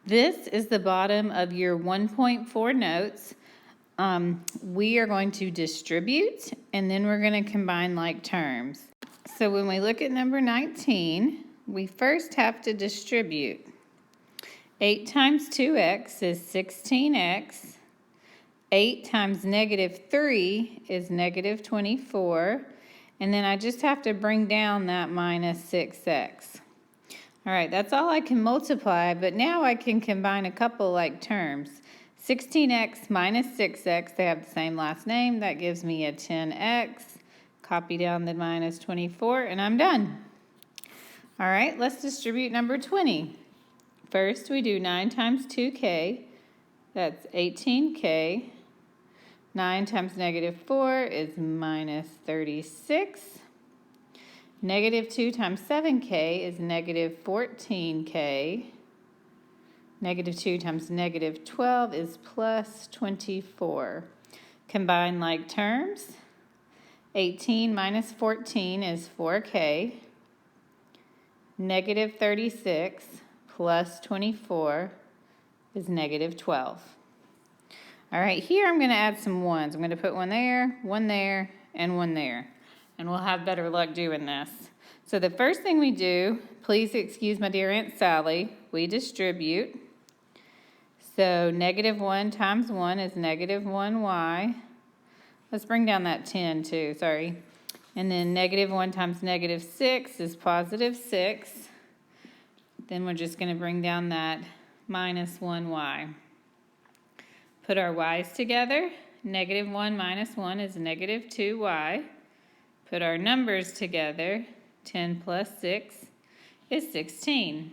This is the bottom of your 1.4 notes. We are going to distribute, and then we're going to combine like terms. So when we look at number 19, we first have to distribute. 8 times 2x is 16x. 8 times negative 3 is negative 24. And then I just have to bring down that minus 6x. All right, that's all I can multiply, but now I can combine a couple like terms. 16x minus 6x, they have the same last name. That gives me a 10x. Copy down the minus 24, and I'm done. All right, let's distribute number 20. First, we do 9 times 2k. That's 18k. 9 times negative 4 is minus 36. Negative 2 times 7k is negative 14k. Negative 2 times negative 12 is plus 24. Combine like terms. 18 minus 14 is 4k. Negative 36 plus 24 is negative 12. All right, here I'm going to add some ones. I'm going to put one there, and one there. And we'll have better luck doing this. So the first thing we do, please excuse my dear Aunt Sally, we distribute. So negative 1 times 1 is negative 1y. Let's bring down that 10 too, sorry. And then negative 1 times negative 6 is positive 6. Then we're just going to bring down that minus 1y. Put our y's together. Negative 1 minus 1 is negative 2y. Put our numbers together. 10 plus 6 is 16.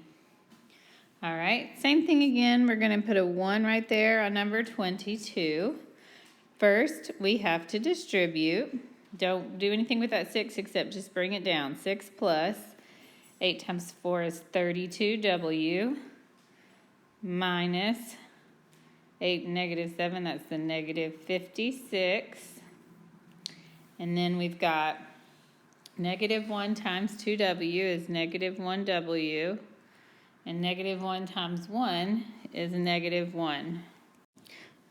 All right, same thing again. We're going to put a 1 right there on number 22. First, we have to distribute. Don't do anything with that 6 except just bring it down. 6 plus 8 times 4 is 32w minus 8 negative 7, that's the negative 56. And then we've got negative 1 times 2w is negative 1w. And negative 1 times 1 is negative 1.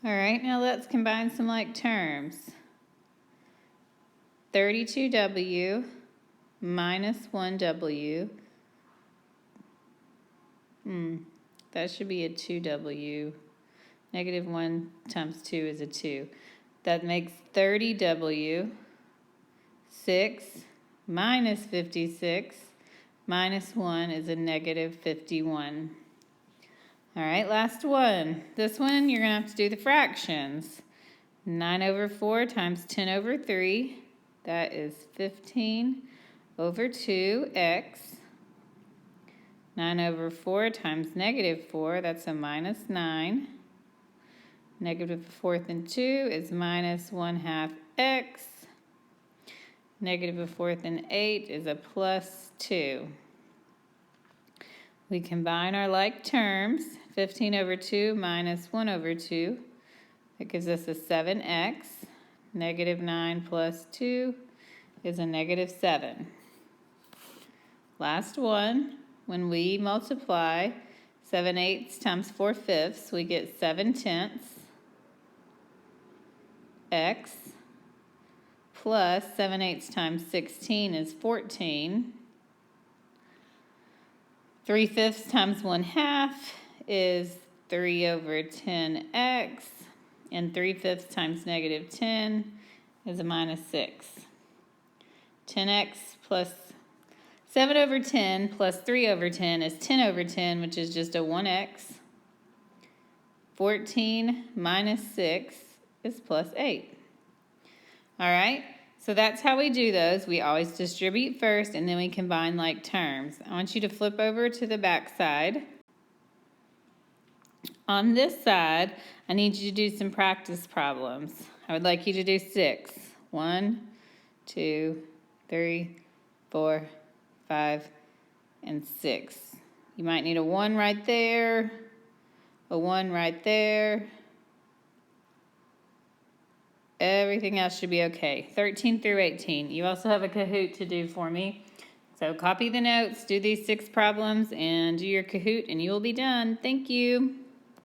All right, now let's combine some like terms. 32w minus 1w. That should be a 2w. Negative 1 times 2 is a 2. That makes 30w. 6 minus 56 minus 1 is a negative 51. All right, last one. This one, you're going to have to do the fractions. 9 over 4 times 10 over 3. That is 15 over 2x. 9 over 4 times negative 4, that's a minus 9. Negative a fourth and 2 is minus 1/2 x. Negative a fourth and 8 is a plus 2. We combine our like terms. 15 over 2 minus 1 over 2. That gives us a 7x. Negative 9 plus 2 is a negative 7. Last one. When we multiply 7/8 times 4/5, we get 7/10 x plus 7/8 times 16 is 14. 3/5 times 1/2 is 3 over 10x. And 3/5 times negative 10 is a minus 6. 10x plus 7 over 10 plus 3 over 10 is 10 over 10, which is just a 1x. 14 minus 6 is plus 8. All right, so that's how we do those. We always distribute first, and then we combine like terms. I want you to flip over to the back side. On this side, I need you to do some practice problems. I would like you to do 6. 1, 2, 3, 4, 5, and 6. You might need a 1 right there, a 1 right there. Everything else should be okay. 13 through 18. You also have a Kahoot to do for me. So copy the notes, do these 6 problems, and do your Kahoot, and you will be done. Thank you.